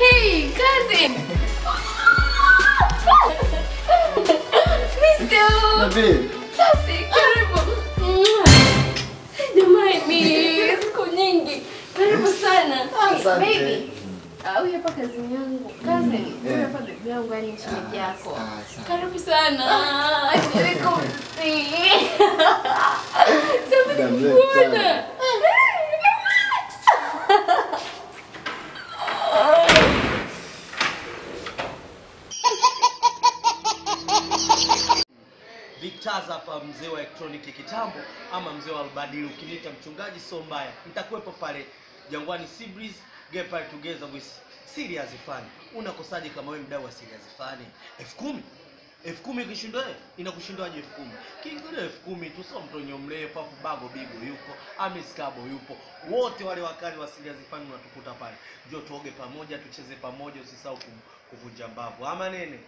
Hey, cousin. Mister. Nabii. Safi, karibu. Jamani, siku nyingi. Karibu sana. Asante. Baby. Huyu hapa kazini yangu. Cousin, huyu hapa bibi yangu, yani shemeji yako. Karibu sana. Niko Safi. Victaza hapa, mzee wa elektroniki kitambo ama mzee wa albadili, ukiniita mchungaji so mbaya. Nitakuwepo pale Jangwani Sea Breeze, get pale together with serious fun. Unakosaje kama wewe mdau wa serious fun? 10,000 ikishindwa inakushindwaje 10,000? Kiingilio 10,000 tu, sio mtonyo mrefu afu bago bigo yupo, Amis Kabo yupo. Wote wale wakali wa serious fun unatukuta pale. Njoo tuoge pamoja, tucheze pamoja, usisahau kuvunja mbavu. Ama nene.